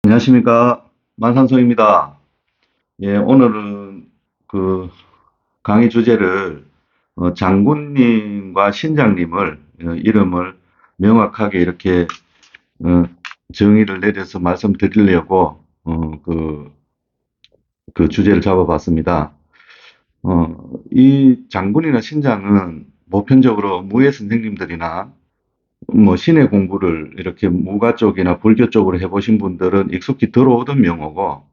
안녕하십니까. 만산성입니다. 예, 오늘은 그 강의 주제를 장군님과 신장님을 이름을 명확하게 이렇게 어, 정의를 내려서 말씀드리려고 그 주제를 잡아봤습니다. 이 장군이나 신장은 보편적으로 무예 선생님들이나 뭐 신의 공부를 이렇게 무가 쪽이나 불교 쪽으로 해보신 분들은 익숙히 들어오던 명호고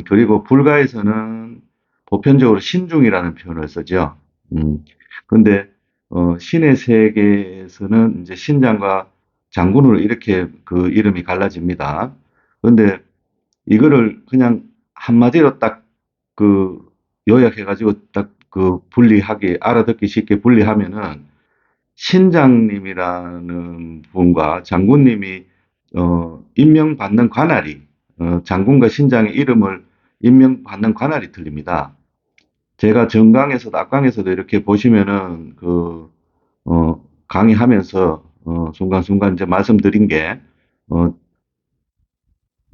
그리고 불가에서는 보편적으로 신중이라는 표현을 쓰죠. 음, 근데, 신의 세계에서는 이제 신장과 장군으로 이렇게 그 이름이 갈라집니다. 근데 이거를 그냥 한마디로 딱 그 요약해가지고 딱 그 분리하기, 알아듣기 쉽게 분리하면은 신장님이라는 분과 장군님이 임명받는 관할이 장군과 신장의 이름을 임명받는 관할이 틀립니다. 제가 정강에서도 악강에서도 이렇게 보시면은 강의하면서 순간순간 이제 말씀드린 게 어,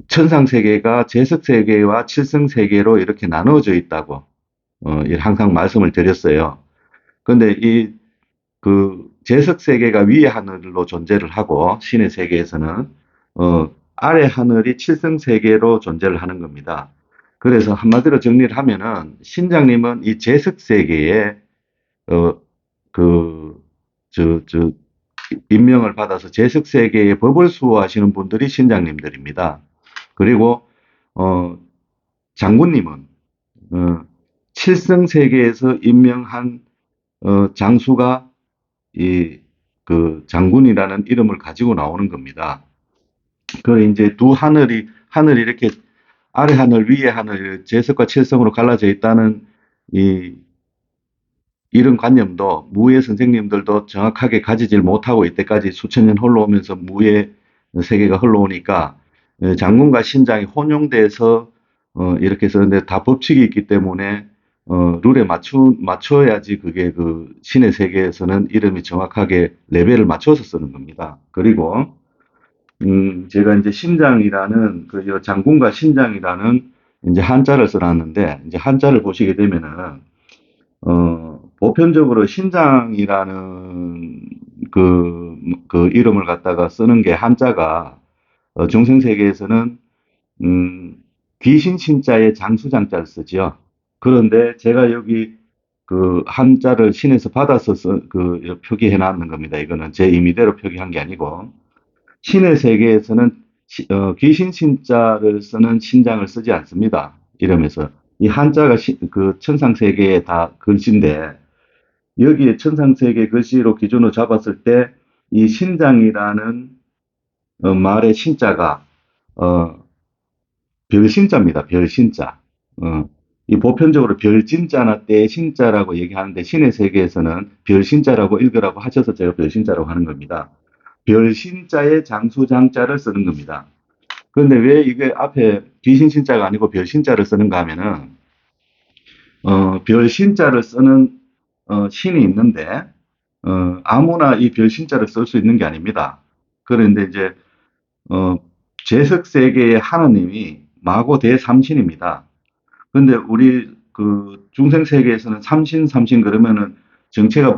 천상 세계가 재석 세계와 칠성 세계로 이렇게 나누어져 있다고 항상 말씀을 드렸어요. 근데 재석 세계가 위의 하늘로 존재를 하고 신의 세계에서는 아래 하늘이 칠성 세계로 존재를 하는 겁니다. 그래서 한마디로 정리를 하면은 신장님은 이 재석 세계에 어, 그, 저, 저, 임명을 받아서 재석 세계의 법을 수호하시는 분들이 신장님들입니다. 그리고 장군님은 칠성 세계에서 임명한 장수가 이 그 장군이라는 이름을 가지고 나오는 겁니다. 그래 이제 두 하늘이 이렇게 아래 하늘 위에 하늘 재석과 칠성으로 갈라져 있다는 이 이런 관념도 무예 선생님들도 정확하게 가지질 못하고 이때까지 수천 년 흘러오면서 무예 세계가 흘러오니까 장군과 신장이 혼용돼서 이렇게 썼는데 다 법칙이 있기 때문에 룰에 맞춰야지 그게 그 신의 세계에서는 이름이 정확하게 레벨을 맞춰서 쓰는 겁니다. 그리고 제가 이제 신장이라는 그 장군과 신장이라는 이제 한자를 써놨는데 이제 한자를 보시게 되면은 보편적으로 신장이라는 그 이름을 갖다가 쓰는 게 한자가 중생 세계에서는 음, 귀신 신자에 장수장자를 쓰지요. 그런데 제가 여기 그 한자를 신에서 받아서 표기해 놨는 겁니다. 이거는 제 임의대로 표기한 게 아니고 신의 세계에서는 귀신 신자를 쓰는 신장을 쓰지 않습니다. 이러면서 이 한자가 그 천상 세계에 다 글씨인데 여기에 천상 세계 글씨로 기준으로 잡았을 때 이 신장이라는 말의 신자가 어, 별신자입니다. 별신자. 이 보편적으로 별진자나 떼신자라고 얘기하는데 신의 세계에서는 별신자라고 읽으라고 하셔서 제가 별신자라고 하는 겁니다. 별신자의 장수장자를 쓰는 겁니다. 그런데 왜 이게 앞에 귀신신자가 아니고 별신자를 쓰는가 하면은 별신자를 쓰는 신이 있는데 아무나 이 별신자를 쓸 수 있는 게 아닙니다. 그런데 이제 어, 재석 세계의 하느님이 마고 대삼신입니다. 근데 우리 그 중생 세계에서는 삼신 그러면은 정체가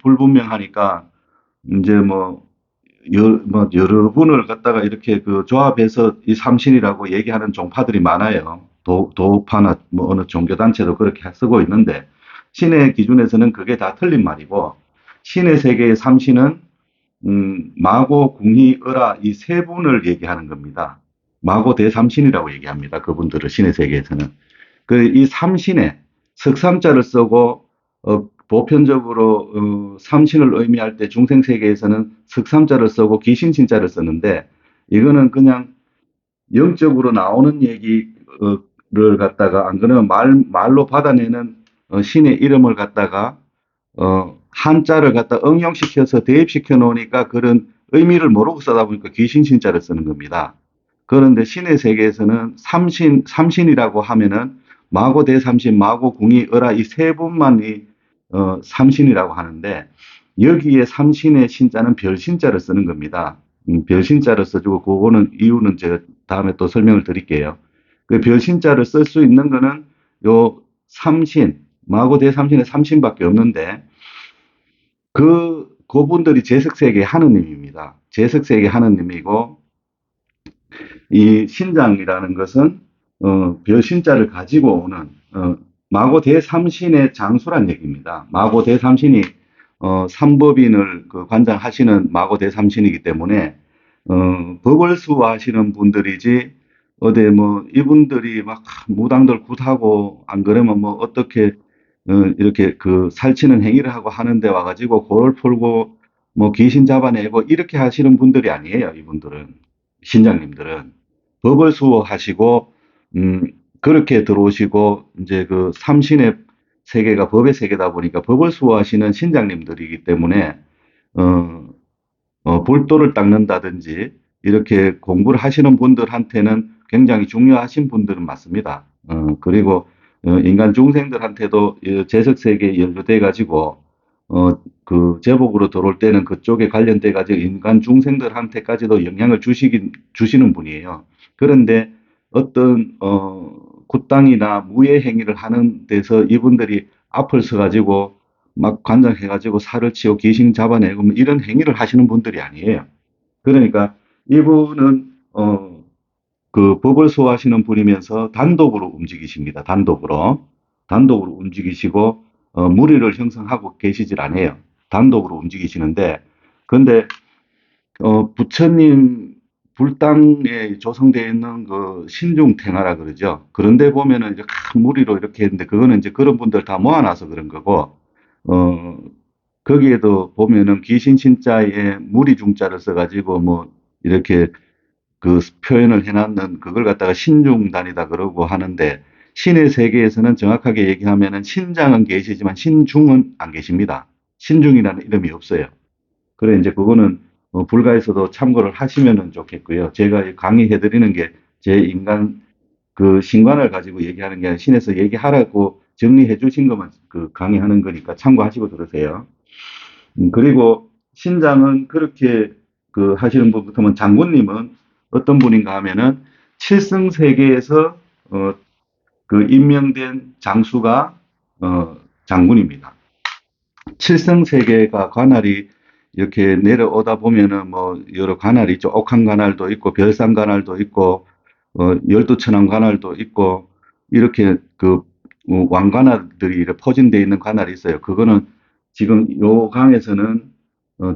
불분명하니까 이제 뭐 여러 분을 갖다가 이렇게 그 조합해서 이 삼신이라고 얘기하는 종파들이 많아요. 도파나 뭐 어느 종교단체도 그렇게 쓰고 있는데 신의 기준에서는 그게 다 틀린 말이고 신의 세계의 삼신은 마고, 궁이, 을아 이 세 분을 얘기하는 겁니다. 마고 대삼신이라고 얘기합니다. 그분들을 신의 세계에서는. 그 이 삼신에 석삼자를 쓰고 보편적으로 삼신을 의미할 때 중생 세계에서는 석삼자를 쓰고 귀신신자를 쓰는데 이거는 그냥 영적으로 나오는 얘기를 갖다가 안 그러면 말로 받아내는 신의 이름을 갖다가 한자를 갖다 응용시켜서 대입시켜 놓으니까 그런 의미를 모르고 쓰다 보니까 귀신신자를 쓰는 겁니다. 그런데 신의 세계에서는 삼신이라고 하면은 마고 대삼신, 마고 궁이 어라 이 세 분만이 삼신이라고 하는데 여기에 삼신의 신자는 별신자를 쓰는 겁니다. 별신자를 써주고 그거는 이유는 제가 다음에 또 설명을 드릴게요. 그 별신자를 쓸 수 있는 거는 요 삼신, 마고 대삼신의 삼신밖에 없는데 그분들이 제석세계 하느님입니다. 제석세계 하느님이고 이 신장이라는 것은 별신자를 가지고 오는 마고 대삼신의 장수란 얘기입니다. 마고 대삼신이 삼법인을 그 관장하시는 마고 대삼신이기 때문에 법을 수호하시는 분들이지 어디 뭐 이분들이 막 무당들 굿하고 안 그러면 뭐 어떻게 이렇게 그 살치는 행위를 하고 하는데 와가지고 골을 풀고 뭐 귀신 잡아내고 이렇게 하시는 분들이 아니에요. 이분들은 신장님들은 법을 수호하시고 음 그렇게 들어오시고 이제 그 삼신의 세계가 법의 세계다 보니까 법을 수호하시는 신장님들이기 때문에 어 볼도를 닦는다든지 이렇게 공부를 하시는 분들한테는 굉장히 중요하신 분들은 맞습니다. 그리고 인간 중생들한테도 재석 세계에 연루돼 가지고 그 제복으로 들어올 때는 그쪽에 관련돼 가지고 인간 중생들한테까지도 영향을 주시는 분이에요. 그런데 어떤 굿당이나 무예 행위를 하는 데서 이분들이 앞을 서 가지고 막 관장해 가지고 살을 치고 귀신 잡아내고 뭐 이런 행위를 하시는 분들이 아니에요. 그러니까 이분은 그 법을 소화하시는 분이면서 단독으로 움직이십니다. 단독으로. 단독으로 움직이시고 무리를 형성하고 계시질 않아요. 단독으로 움직이시는데 근데 부처님 불당에 조성되어 있는 그 신중탱화라 그러죠. 그런데 보면은 이제 큰 무리로 이렇게 했는데 그거는 이제 그런 분들 다 모아놔서 그런 거고 어 거기에도 보면은 귀신 신자에 무리 중자를 써가지고 뭐 이렇게 그 표현을 해놨는 그걸 갖다가 신중단이다 그러고 하는데 신의 세계에서는 정확하게 얘기하면은 신장은 계시지만 신중은 안 계십니다. 신중이라는 이름이 없어요. 그래 이제 그거는 불가에서도 참고를 하시면은 좋겠고요. 제가 강의해 드리는 게 제 인간 그 신관을 가지고 얘기하는 게 아니라 신에서 얘기하라고 정리해 주신 것만 그 강의하는 거니까 참고하시고 들으세요. 그리고 신장은 그렇게 그 하시는 분 같으면 장군님은 어떤 분인가 하면은 칠승세계에서 그 임명된 장수가 장군입니다. 칠성세계가 관할이 이렇게 내려오다 보면은 뭐 여러 관할이 있죠. 옥한 관할도 있고 별산 관할도 있고 열두천왕 관할도 있고 이렇게 그 왕관할들이 이렇게 포진되어 있는 관할이 있어요. 그거는 지금 요 강에서는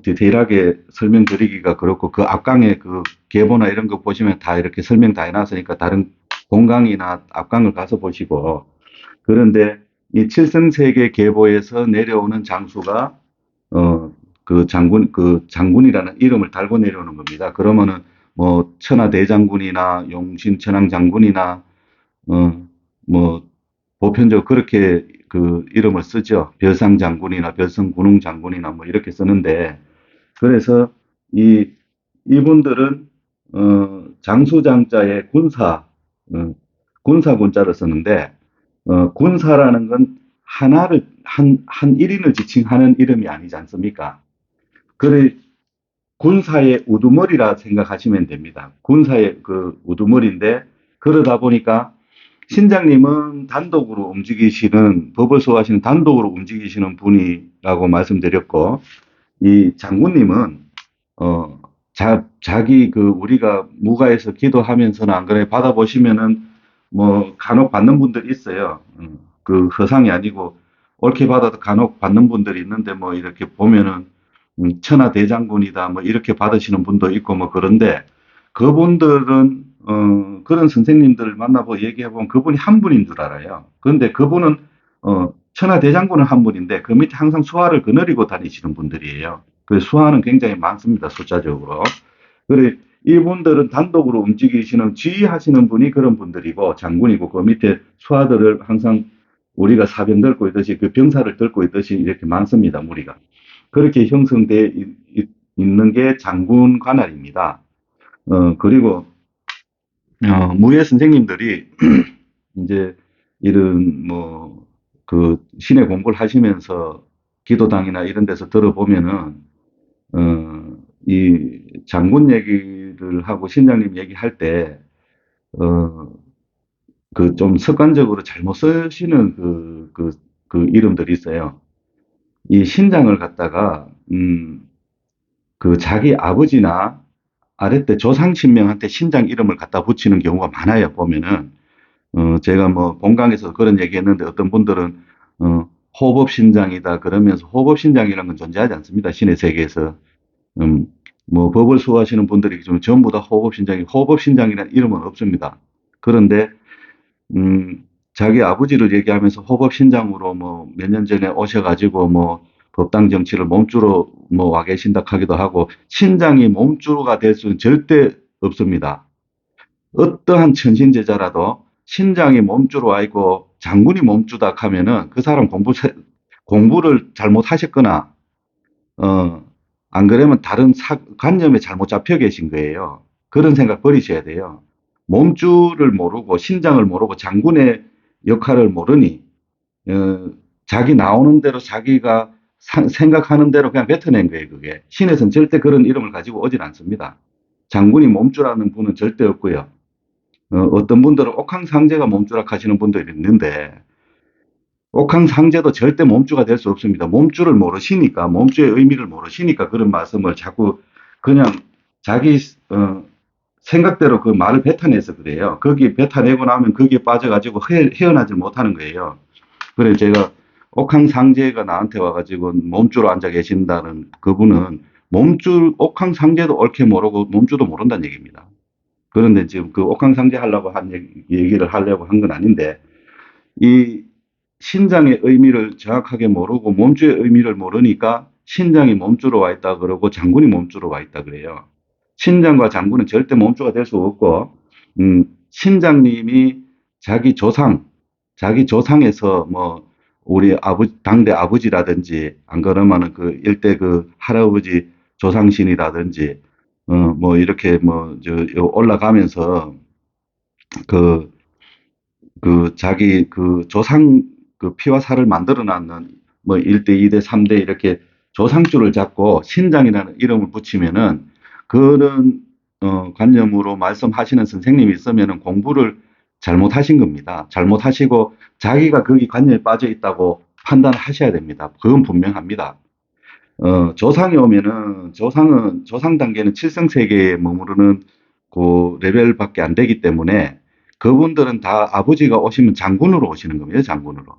디테일하게 설명드리기가 그렇고 그 앞강의 그 계보나 이런 거 보시면 다 이렇게 설명 다 해놨으니까 다른 본강이나 앞강을 가서 보시고 그런데 이 칠성세계 계보에서 내려오는 장수가 그 장군이라는 이름을 달고 내려오는 겁니다. 그러면은 뭐 천하대장군이나 용신천왕장군이나 뭐 보편적으로 그렇게 그 이름을 쓰죠. 별상장군이나 별성군웅장군이나 뭐 이렇게 쓰는데 그래서 이 이분들은 장수장자의 군사 군사 군자를 쓰는데 군사라는 건 하나를 한 일인을 지칭하는 이름이 아니지 않습니까? 그래 군사의 우두머리라 생각하시면 됩니다. 군사의 그 우두머리인데 그러다 보니까 신장님은 단독으로 움직이시는 법을 소화하시는 단독으로 움직이시는 분이라고 말씀드렸고 이 장군님은 어 자기 그 우리가 무가에서 기도하면서는 안 그래 받아보시면은 뭐 간혹 받는 분들이 있어요. 그 허상이 아니고 옳게 받아도 간혹 받는 분들이 있는데 뭐 이렇게 보면은 천하대장군이다 뭐 이렇게 받으시는 분도 있고 뭐 그런데 그분들은 그런 선생님들을 만나보고 얘기해보면 그분이 한 분인 줄 알아요. 그런데 그분은 천하대장군은 한 분인데 그 밑에 항상 수하를 거느리고 다니시는 분들이에요. 그 수하는 굉장히 많습니다. 숫자적으로. 그래 이분들은 단독으로 움직이시는 지휘하시는 분이 그런 분들이고 장군이고 그 밑에 수하들을 항상 우리가 사병 들고 있듯이 그 병사를 들고 있듯이 이렇게 많습니다. 무리가. 그렇게 형성되어 있는 게 장군 관할입니다. 그리고 무예 선생님들이 이제 이런 뭐 그 신의 공부를 하시면서 기도당이나 이런 데서 들어보면은 이 장군 얘기를 하고 신장님 얘기할 때 어, 그 좀 습관적으로 잘못 쓰시는 그 이름들이 있어요. 이 신장을 갖다가, 그 자기 아버지나 아랫대 조상 신명한테 신장 이름을 갖다 붙이는 경우가 많아요, 보면은. 제가 뭐 본강에서 그런 얘기 했는데 어떤 분들은, 호법신장이다 그러면서 호법신장이라는 건 존재하지 않습니다. 신의 세계에서. 음, 뭐 법을 수호하시는 분들이 좀 전부 다 호법신장이라는 이름은 없습니다. 그런데, 자기 아버지를 얘기하면서 호법신장으로 뭐 몇 년 전에 오셔가지고 뭐 법당 정치를 몸주로 뭐 와 계신다 하기도 하고, 신장이 몸주가 될 수는 절대 없습니다. 어떠한 천신제자라도 신장이 몸주로 와 있고 장군이 몸주다 하면은 그 사람 공부를 잘못하셨거나, 어, 안 그러면 다른 관념에 잘못 잡혀 계신 거예요. 그런 생각 버리셔야 돼요. 몸주를 모르고 신장을 모르고 장군의 역할을 모르니, 어, 자기 나오는 대로 자기가 생각하는 대로 그냥 뱉어낸 거예요, 그게. 신에서는 절대 그런 이름을 가지고 오질 않습니다. 장군이 몸주라는 분은 절대 없고요. 어떤 분들은 옥황상제가 몸주라 하시는 분들이 있는데, 옥황상제도 절대 몸주가 될 수 없습니다. 몸주를 모르시니까, 몸주의 의미를 모르시니까 그런 말씀을 자꾸 그냥 자기, 생각대로 그 말을 뱉어내서 그래요. 거기 뱉어내고 나면 거기에 빠져가지고 헤어나질 못하는 거예요. 그래, 제가 옥황상제가 나한테 와가지고 몸주로 앉아 계신다는 그분은 옥황상제도 옳게 모르고 몸주도 모른다는 얘기입니다. 그런데 지금 그 옥황상제 하려고 얘기를 하려고 한 건 아닌데, 이 신장의 의미를 정확하게 모르고 몸주의 의미를 모르니까 신장이 몸주로 와 있다 그러고 장군이 몸주로 와 있다 그래요. 신장과 장군은 절대 몸주가 될 수 없고, 신장님이 자기 조상, 자기 조상에서 뭐 우리 당대 아버지라든지 안 그러면은 그 일대 그 할아버지 조상신이라든지, 뭐 이렇게 뭐 저 올라가면서 그 자기 그 조상 그 피와 살을 만들어 놨는 뭐 1대, 2대, 3대 이렇게 조상줄을 잡고 신장이라는 이름을 붙이면은, 그런 관념으로 말씀하시는 선생님이 있으면은 공부를 잘못하신 겁니다. 잘못하시고 자기가 거기 관념에 빠져 있다고 판단하셔야 됩니다. 그건 분명합니다. 조상이 오면은 조상 단계는 칠성세계에 머무르는 그 레벨밖에 안 되기 때문에 그분들은 다 아버지가 오시면 장군으로 오시는 겁니다. 장군으로.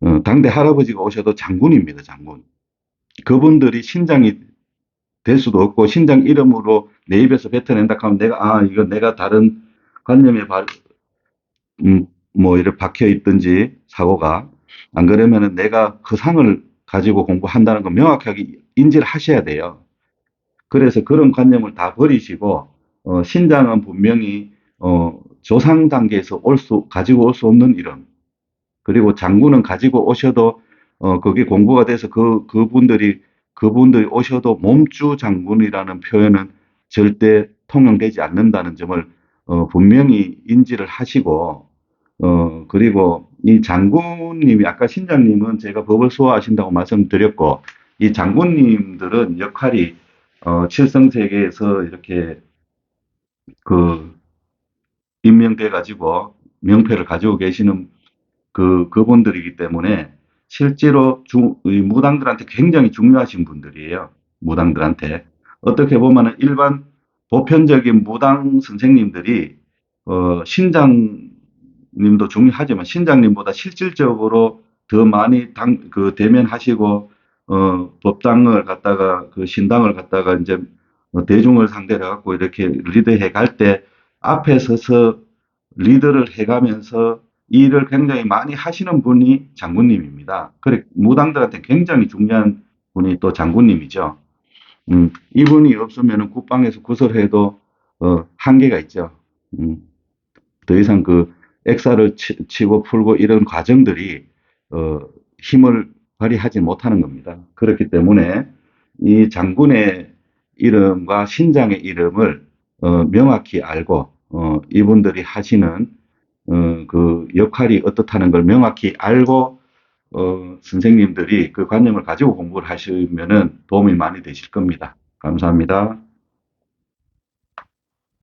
어, 당대 할아버지가 오셔도 장군입니다. 장군. 그분들이 신장이 될 수도 없고 신장 이름으로 내 입에서 뱉어낸다 하면 이거 내가 다른 관념에 뭐 이렇게 박혀 있든지 사고가, 안 그러면은 내가 그 상을 가지고 공부한다는 거 명확하게 인지를 하셔야 돼요. 그래서 그런 관념을 다 버리시고, 신장은 분명히 조상 단계에서 가지고 올 수 없는 이름, 그리고 장군은 가지고 오셔도 그게 공부가 돼서 그분들이 오셔도 몸주 장군이라는 표현은 절대 통용되지 않는다는 점을 분명히 인지를 하시고, 그리고 이 장군님이, 아까 신장님은 제가 법을 수호하신다고 말씀드렸고, 이 장군님들은 역할이 칠성세계에서 이렇게 그 임명돼 가지고 명패를 가지고 계시는 그분들이기 때문에 실제로 이 무당들한테 굉장히 중요하신 분들이에요. 무당들한테. 어떻게 보면은 일반 보편적인 무당 선생님들이, 신장님도 중요하지만 신장님보다 실질적으로 더 많이 대면하시고, 법당을 갖다가, 신당을 갖다가 이제 대중을 상대로 갖고 이렇게 리드해 갈 때 앞에 서서 리드를 해가면서 이 일을 굉장히 많이 하시는 분이 장군님입니다. 그래, 무당들한테 굉장히 중요한 분이 또 장군님이죠. 이분이 없으면 국방에서 구설해도 한계가 있죠. 음, 더 이상 그 액사를 치고 풀고 이런 과정들이 어, 힘을 발휘하지 못하는 겁니다. 그렇기 때문에 이 장군의 이름과 신장의 이름을 명확히 알고, 이분들이 하시는 그 역할이 어떻다는 걸 명확히 알고, 선생님들이 그 관념을 가지고 공부를 하시면은 도움이 많이 되실 겁니다. 감사합니다.